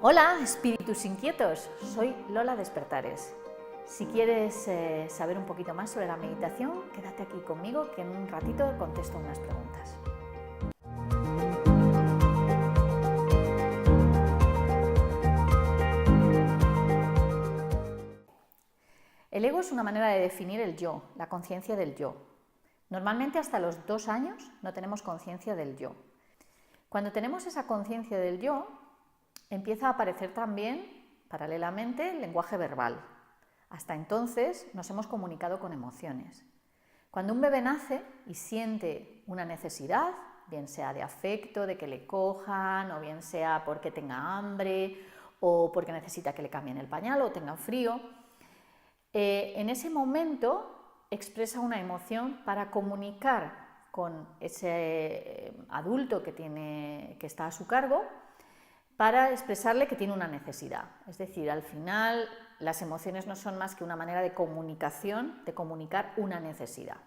Hola, espíritus inquietos, soy Lola Despertares. Si quieres saber un poquito más sobre la meditación, quédate aquí conmigo que en un ratito contesto unas preguntas. El ego es una manera de definir el yo, la conciencia del yo. Normalmente hasta los 2 años no tenemos conciencia del yo. Cuando tenemos esa conciencia del yo, empieza a aparecer también, paralelamente, el lenguaje verbal. Hasta entonces nos hemos comunicado con emociones. Cuando un bebé nace y siente una necesidad, bien sea de afecto, de que le cojan, o bien sea porque tenga hambre, o porque necesita que le cambien el pañal o tenga frío, en ese momento expresa una emoción para comunicar con ese adulto que está a su cargo, para expresarle que tiene una necesidad. Es decir, al final las emociones no son más que una manera de comunicación, de comunicar una necesidad.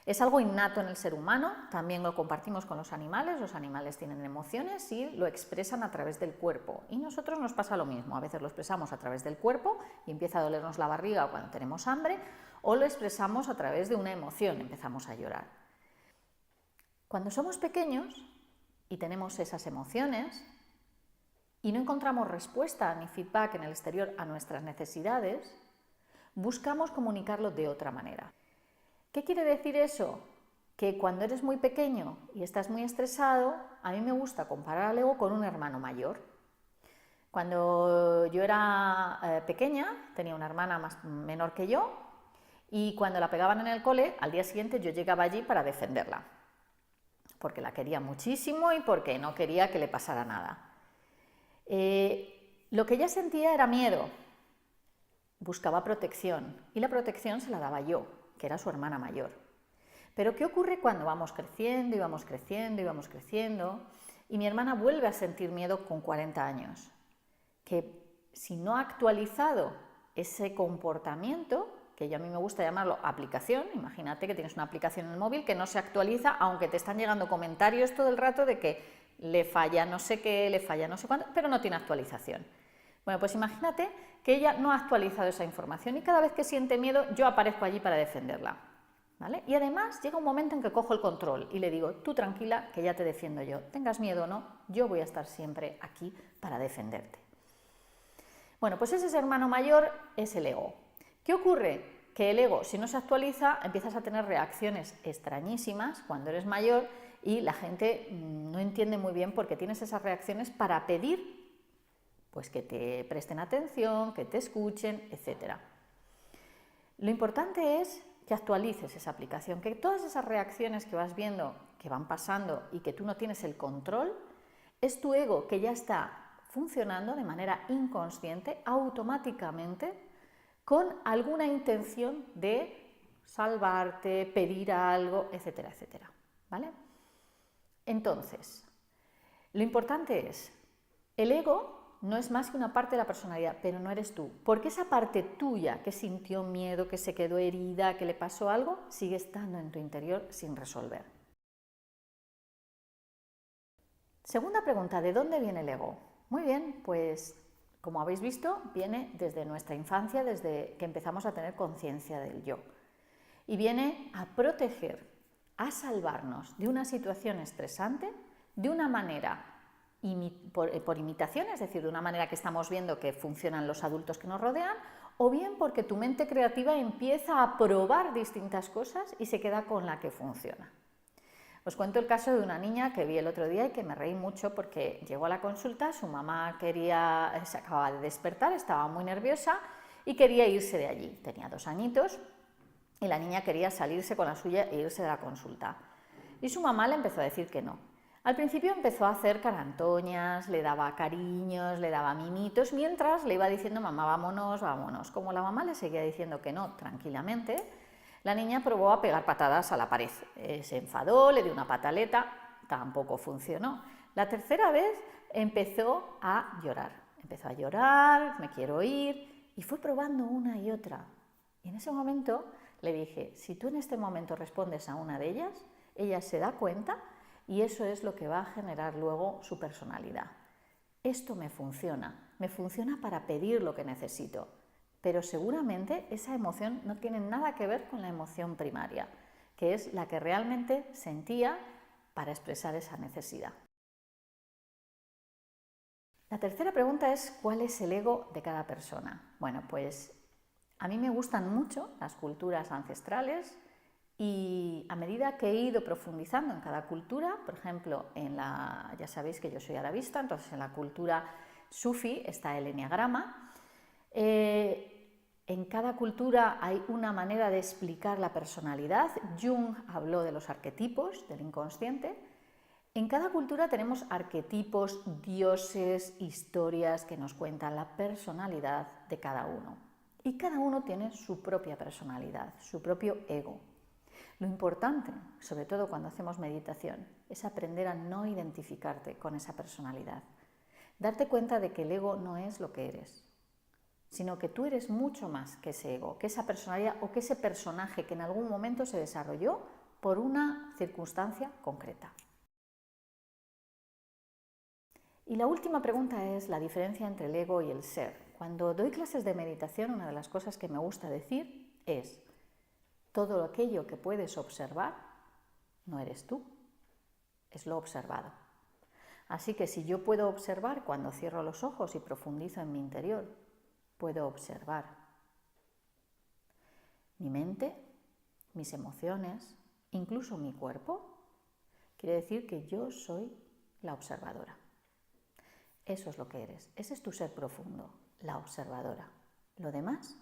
Es algo innato en el ser humano, también lo compartimos con los animales tienen emociones y lo expresan a través del cuerpo. Y nosotros nos pasa lo mismo, a veces lo expresamos a través del cuerpo y empieza a dolernos la barriga cuando tenemos hambre, o lo expresamos a través de una emoción, empezamos a llorar. Cuando somos pequeños y tenemos esas emociones y no encontramos respuesta ni feedback en el exterior a nuestras necesidades, buscamos comunicarlo de otra manera. ¿Qué quiere decir eso? Que cuando eres muy pequeño y estás muy estresado, a mí me gusta comparar al ego con un hermano mayor. Cuando yo era pequeña, tenía una hermana menor que yo, y cuando la pegaban en el cole, al día siguiente yo llegaba allí para defenderla, porque la quería muchísimo y porque no quería que le pasara nada. Lo que ella sentía era miedo, buscaba protección, y la protección se la daba yo, que era su hermana mayor. Pero ¿qué ocurre cuando vamos creciendo y vamos creciendo y vamos creciendo y mi hermana vuelve a sentir miedo con 40 años? Que si no ha actualizado ese comportamiento, que yo a mí me gusta llamarlo aplicación, imagínate que tienes una aplicación en el móvil que no se actualiza, aunque te están llegando comentarios todo el rato de que le falla no sé qué, le falla no sé cuánto, pero no tiene actualización. Bueno, pues imagínate que ella no ha actualizado esa información y cada vez que siente miedo yo aparezco allí para defenderla, ¿vale? Y además llega un momento en que cojo el control y le digo, tú tranquila que ya te defiendo yo, tengas miedo o no, yo voy a estar siempre aquí para defenderte. Bueno, pues ese hermano mayor es el ego. ¿Qué ocurre? Que el ego, si no se actualiza, empiezas a tener reacciones extrañísimas cuando eres mayor y la gente no entiende muy bien por qué tienes esas reacciones para pedir pues que te presten atención, que te escuchen, etc. Lo importante es que actualices esa aplicación, que todas esas reacciones que vas viendo, que van pasando y que tú no tienes el control, es tu ego que ya está funcionando de manera inconsciente, automáticamente, con alguna intención de salvarte, pedir algo, etcétera, etcétera, ¿vale? Entonces, lo importante es, el ego no es más que una parte de la personalidad, pero no eres tú. Porque esa parte tuya que sintió miedo, que se quedó herida, que le pasó algo, sigue estando en tu interior sin resolver. Segunda pregunta, ¿de dónde viene el ego? Muy bien, pues como habéis visto, viene desde nuestra infancia, desde que empezamos a tener conciencia del yo. Y viene a proteger, a salvarnos de una situación estresante, de una manera por imitación, es decir, de una manera que estamos viendo que funcionan los adultos que nos rodean, o bien porque tu mente creativa empieza a probar distintas cosas y se queda con la que funciona. Os cuento el caso de una niña que vi el otro día y que me reí mucho porque llegó a la consulta, su mamá se acababa de despertar, estaba muy nerviosa y quería irse de allí. Tenía 2 añitos y la niña quería salirse con la suya e irse de la consulta. Y su mamá le empezó a decir que no. Al principio empezó a hacer carantoñas, le daba cariños, le daba mimitos, mientras le iba diciendo mamá, vámonos, vámonos. Como la mamá le seguía diciendo que no tranquilamente, la niña probó a pegar patadas a la pared. Se enfadó, le dio una pataleta, tampoco funcionó. La tercera vez empezó a llorar, me quiero ir, y fue probando una y otra. Y en ese momento le dije, si tú en este momento respondes a una de ellas, ella se da cuenta y eso es lo que va a generar luego su personalidad. esto me funciona para pedir lo que necesito, pero seguramente esa emoción no tiene nada que ver con la emoción primaria, que es la que realmente sentía para expresar esa necesidad. La tercera pregunta es, ¿cuál es el ego de cada persona? Bueno, pues a mí me gustan mucho las culturas ancestrales y a medida que he ido profundizando en cada cultura, por ejemplo, ya sabéis que yo soy arabista, entonces en la cultura sufi está el eneagrama. En cada cultura hay una manera de explicar la personalidad. Jung habló de los arquetipos del inconsciente. En cada cultura tenemos arquetipos, dioses, historias que nos cuentan la personalidad de cada uno. Y cada uno tiene su propia personalidad, su propio ego. Lo importante, sobre todo cuando hacemos meditación, es aprender a no identificarte con esa personalidad. Darte cuenta de que el ego no es lo que eres, sino que tú eres mucho más que ese ego, que esa personalidad o que ese personaje que en algún momento se desarrolló por una circunstancia concreta. Y la última pregunta es la diferencia entre el ego y el ser. Cuando doy clases de meditación, una de las cosas que me gusta decir es: todo aquello que puedes observar no eres tú, es lo observado. Así que si yo puedo observar cuando cierro los ojos y profundizo en mi interior, puedo observar mi mente, mis emociones, incluso mi cuerpo, quiere decir que yo soy la observadora. Eso es lo que eres, ese es tu ser profundo, la observadora. Lo demás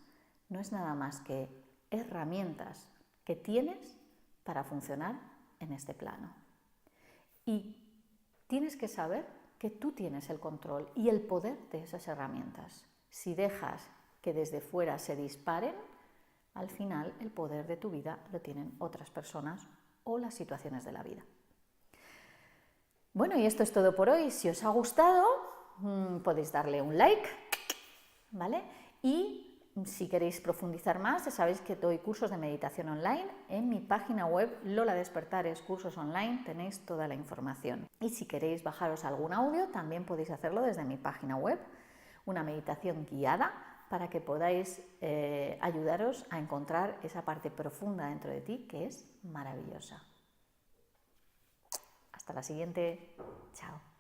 no es nada más que herramientas que tienes para funcionar en este plano. Y tienes que saber que tú tienes el control y el poder de esas herramientas. Si dejas que desde fuera se disparen, al final el poder de tu vida lo tienen otras personas o las situaciones de la vida. Bueno, y esto es todo por hoy. Si os ha gustado, podéis darle un like, ¿vale? Y si queréis profundizar más, ya sabéis que doy cursos de meditación online. En mi página web, Lola Despertares Cursos Online, tenéis toda la información. Y si queréis bajaros algún audio, también podéis hacerlo desde mi página web, una meditación guiada para que podáis ayudaros a encontrar esa parte profunda dentro de ti que es maravillosa. Hasta la siguiente. Chao.